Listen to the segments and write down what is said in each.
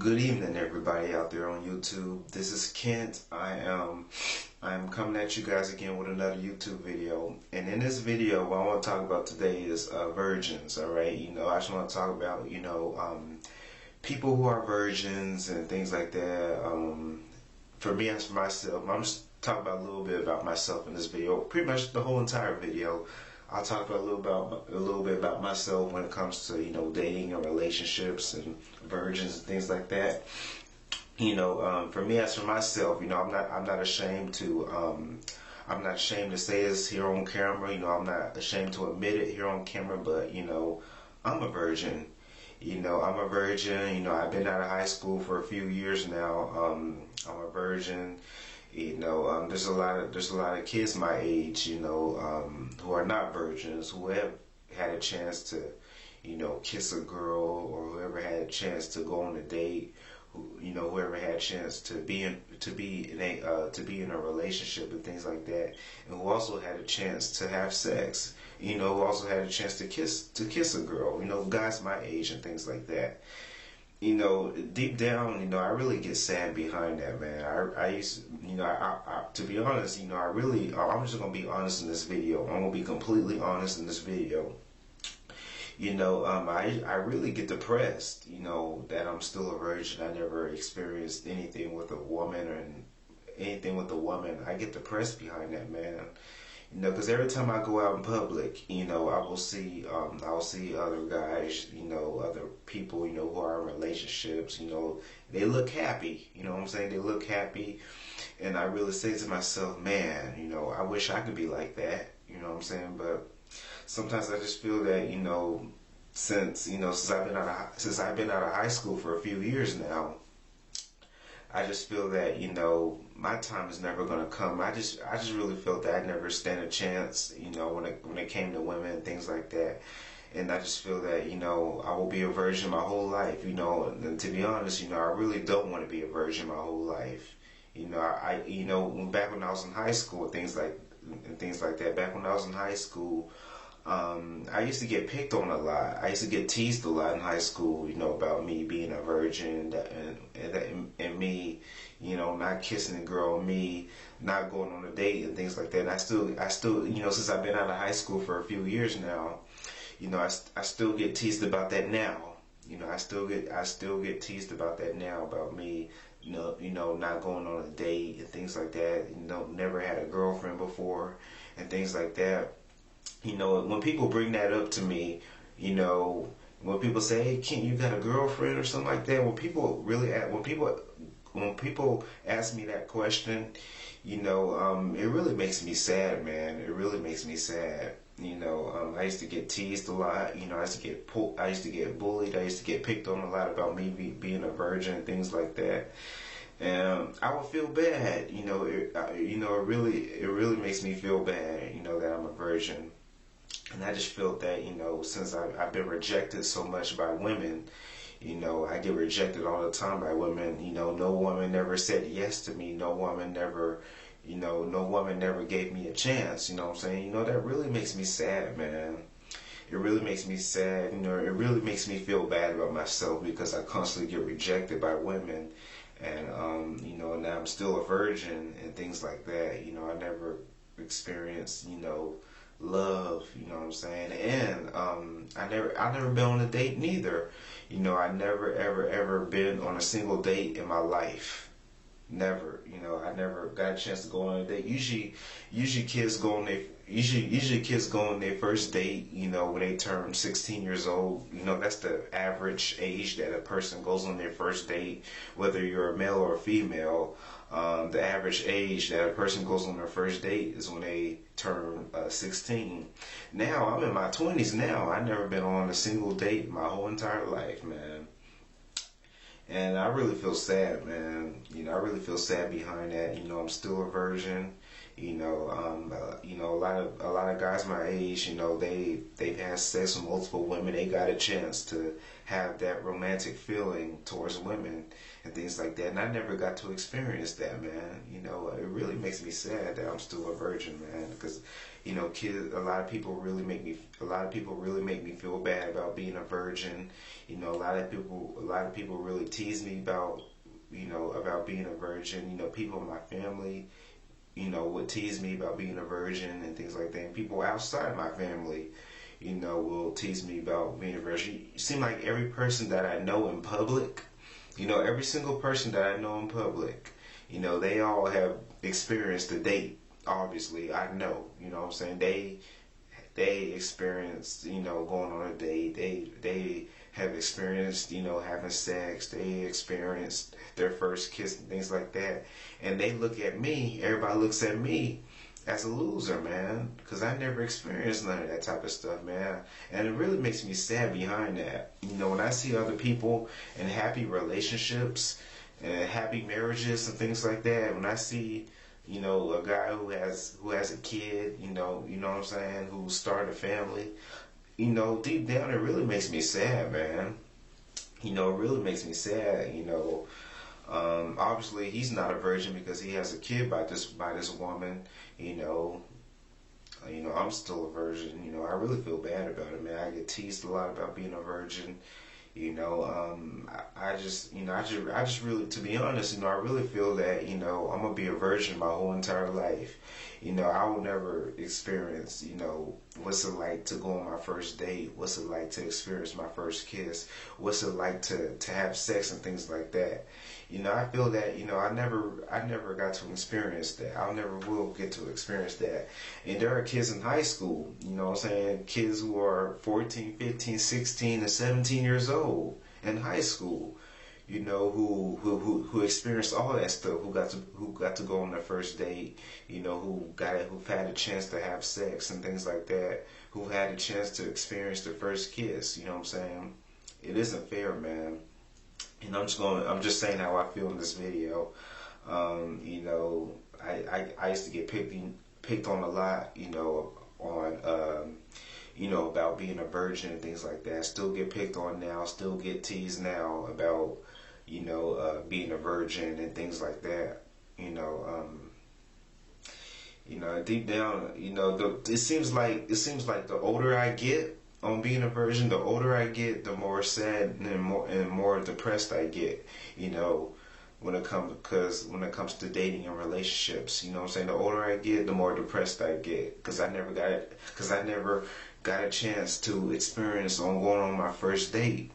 Good evening, everybody out there on YouTube. This is Kent. I am coming at you guys again with another YouTube video. And in this video, what I want to talk about today is virgins. All right, I just want to talk about people who are virgins and things like that. For me, as for myself, I'm just talking about a little bit about myself in this video. Pretty much the whole entire video. I'll talk about a little bit about myself when it comes to dating and relationships and virgins and things like that. For me, as for myself, I'm not ashamed to say this here on camera. I'm not ashamed to admit it here on camera. But I'm a virgin. I'm a virgin. I've been out of high school for a few years now. I'm a virgin. There's a lot of kids my age, who are not virgins, who have had a chance to, kiss a girl, or whoever had a chance to go on a date, whoever had a chance to be in a relationship and things like that, and who also had a chance to have sex, who also had a chance to kiss a girl, guys my age and things like that. Deep down, I really get sad behind that, man. To be honest, I'm just gonna be honest in this video. I'm gonna be completely honest in this video. I really get depressed, that I'm still a virgin. I never experienced anything with a woman. I get depressed behind that, man. Because every time I go out in public, I will see other guys, other people, who are in relationships, they look happy, what I'm saying? They look happy. And I really say to myself, man, I wish I could be like that, what I'm saying? But sometimes I just feel that, since I've been out of high school for a few years now, I just feel that, my time is never going to come. I just really felt that I'd never stand a chance, when it came to women and things like that. And I just feel that, I will be a virgin my whole life, and to be honest, I really don't want to be a virgin my whole life. Back when I was in high school and things like that, back when I was in high school, I used to get picked on a lot. I used to get teased a lot in high school, about me being a virgin and me, not kissing a girl, me not going on a date and things like that. And I still, since I've been out of high school for a few years now, I still get teased about that now. I still get teased about that now, about me, not going on a date and things like that. Never had a girlfriend before and things like that. When people bring that up to me, when people say, "Hey, Kent, you got a girlfriend?" or something like that, when people ask me that question, it really makes me sad, man. It really makes me sad. I used to get teased a lot. I used to get bullied. I used to get picked on a lot about me being a virgin and things like that. And I would feel bad. It really makes me feel bad. That I'm a virgin. And I just felt that, since I've been rejected so much by women, I get rejected all the time by women. No woman never said yes to me. No woman never gave me a chance. What I'm saying? That really makes me sad, man. It really makes me sad. It really makes me feel bad about myself because I constantly get rejected by women. And, now I'm still a virgin and things like that. I never experienced, love, what I'm saying? And I never been on a date neither. I never ever been on a single date in my life. Never. I never got a chance to go on a date. Usually kids go on their first date, when they turn 16 years old. That's the average age that a person goes on their first date, whether you're a male or a female. The average age that a person goes on their first date is when they turn 16. Now, I'm in my 20s now. I've never been on a single date my whole entire life, man. And I really feel sad, man. I really feel sad behind that. I'm still a virgin. A lot of guys my age, they've had sex with multiple women. They got a chance to have that romantic feeling towards women and things like that. And I never got to experience that, man. You know, it really makes me sad that I'm still a virgin, man, because, you know, kids, a lot of people really make me feel bad about being a virgin. You know, a lot of people really tease me about, you know, about being a virgin. You know, people in my family, you know, would tease me about being a virgin and things like that. And people outside my family, you know, will tease me about being a virgin. It seems like every person that I know in public, you know, every single person that I know in public, you know, they all have experienced a date. Obviously, I know, you know what I'm saying? They experienced, you know, going on a date. They have experienced, you know, having sex. They experienced their first kiss and things like that. And they look at me, everybody looks at me as a loser, man, because I never experienced none of that type of stuff, man. And it really makes me sad behind that. You know, when I see other people in happy relationships and happy marriages and things like that, when I see, you know, a guy who has a kid, you know what I'm saying, who started a family, you know, deep down it really makes me sad, man. You know, it really makes me sad, you know. Obviously, he's not a virgin because he has a kid by this woman. You know, I'm still a virgin. You know, I really feel bad about it, man. I get teased a lot about being a virgin. You know, I just really, to be honest, you know, I really feel that, you know, I'm gonna be a virgin my whole entire life. You know, I will never experience, you know, what's it like to go on my first date? What's it like to experience my first kiss? What's it like to have sex and things like that? You know, I feel that, you know, I never got to experience that. I never will get to experience that. And there are kids in high school, you know what I'm saying? Kids who are 14, 15, 16, and 17 years old in high school, you know, who experienced all that stuff, who got to go on their first date, you know, who've had a chance to have sex and things like that, who had a chance to experience their first kiss, you know what I'm saying? It isn't fair, man. And I'm just saying how I feel in this video. You know, I used to get picked on a lot, you know, on you know, about being a virgin and things like that. Still get picked on now, still get teased now about, you know, being a virgin and things like that. You know, deep down, you know, it seems like the older I get on being a virgin, the older I get, the more sad and more depressed I get. You know, when it comes to dating and relationships, you know what I'm saying? The older I get, the more depressed I get because I never got a chance to experience on going on my first date,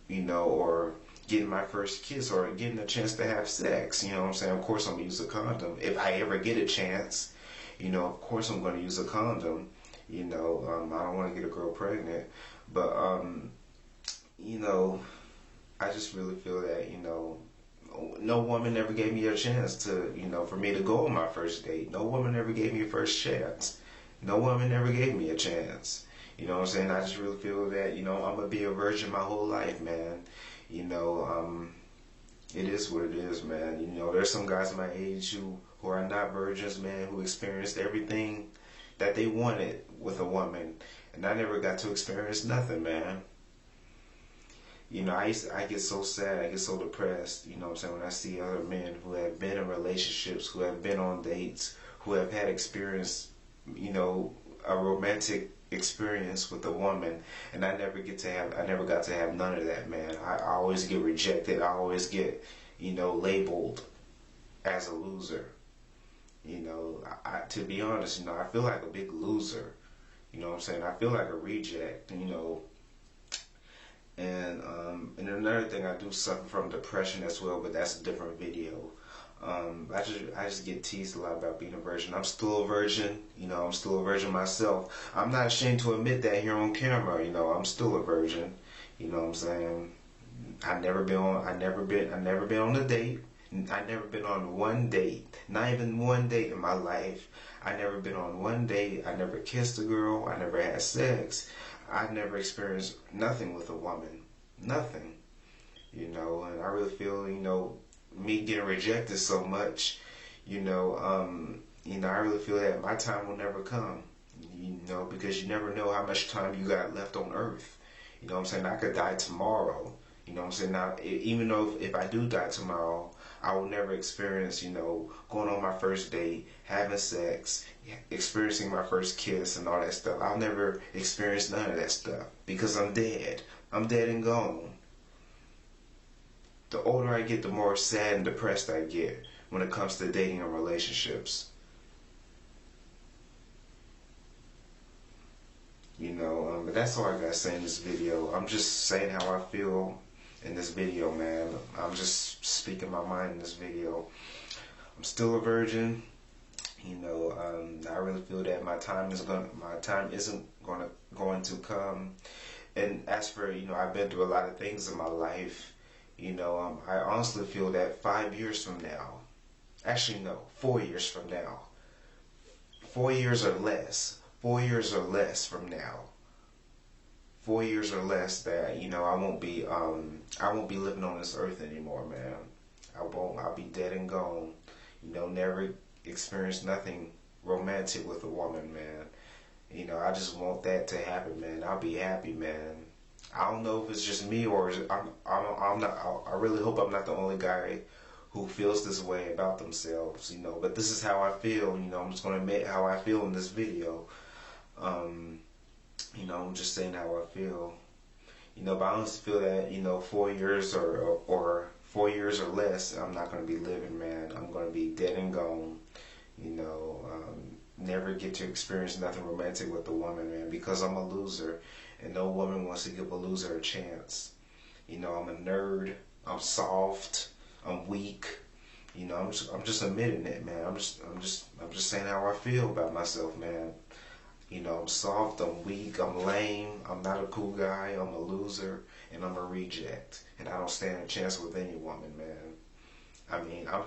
you know, or getting my first kiss or getting a chance to have sex. You know what I'm saying? Of course I'm gonna use a condom if I ever get a chance. You know, of course I'm gonna use a condom. You know, I don't want to get a girl pregnant, but you know, I just really feel that, you know, no woman ever gave me a chance to, you know, for me to go on my first date. No woman ever gave me a first chance. No woman ever gave me a chance. You know what I'm saying? I just really feel that, you know, I'm gonna be a virgin my whole life, man. You know, it is what it is, man. You know, there's some guys my age who are not virgins, man, who experienced everything that they wanted with a woman, and I never got to experience nothing, man. You know, I get so sad, I get so depressed, you know what I'm saying, when I see other men who have been in relationships, who have been on dates, who have had experience, you know, a romantic experience with a woman, and I never got to have none of that, man. I always get rejected. I always get, you know, labeled as a loser. You know, to be honest, you know, I feel like a big loser. You know what I'm saying? I feel like a reject, you know. And another thing, I do suffer from depression as well, but that's a different video. I just get teased a lot about being a virgin. I'm still a virgin, you know, I'm still a virgin myself. I'm not ashamed to admit that here on camera, you know, I'm still a virgin. You know what I'm saying? I never been on a date. I never been on one date, not even one date in my life. I never been on one date. I never kissed a girl. I never had sex. I never experienced nothing with a woman, nothing. You know, and I really feel, you know, me getting rejected so much, you know, I really feel that my time will never come, you know, because you never know how much time you got left on earth. You know what I'm saying? I could die tomorrow. You know what I'm saying? Now, even though if I do die tomorrow, I will never experience, going on my first date, having sex, experiencing my first kiss and all that stuff. I'll never experience none of that stuff because I'm dead. I'm dead and gone. The older I get, the more sad and depressed I get when it comes to dating and relationships. But that's all I gotta say in this video. I'm just saying how I feel in this video, man. I'm just speaking my mind in this video. I'm still a virgin. I really feel that my time isn't going to come. And as for I've been through a lot of things in my life. I honestly feel that 5 years from now, actually no, 4 years from now, 4 years or less, 4 years or less from now, 4 years or less that I won't be living on this earth anymore, man. I'll be dead and gone. Never experienced nothing romantic with a woman, man. I just want that to happen, man. I'll be happy, man. I don't know if it's just me or I'm not. I really hope I'm not the only guy who feels this way about themselves, But this is how I feel, I'm just gonna admit how I feel in this video. I'm just saying how I feel. But I honestly feel that 4 years or 4 years or less, I'm not gonna be living, man. I'm gonna be dead and gone. Never get to experience nothing romantic with a woman, man, because I'm a loser, and no woman wants to give a loser a chance. I'm a nerd. I'm soft. I'm weak. I'm just admitting it, man. I'm just saying how I feel about myself, man. I'm soft. I'm weak. I'm lame. I'm not a cool guy. I'm a loser, and I'm a reject, and I don't stand a chance with any woman, man. I mean, I'm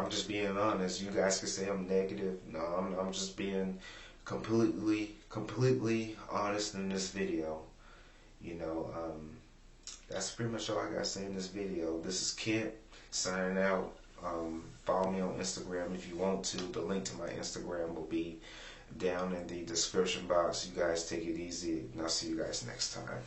just being honest. You guys can say I'm negative. No, I'm just being completely honest in this video. That's pretty much all I gotta say in this video. This is Kent signing out. Follow me on Instagram if you want to. The link to my Instagram will be down in the description box. You guys take it easy, and I'll see you guys next time.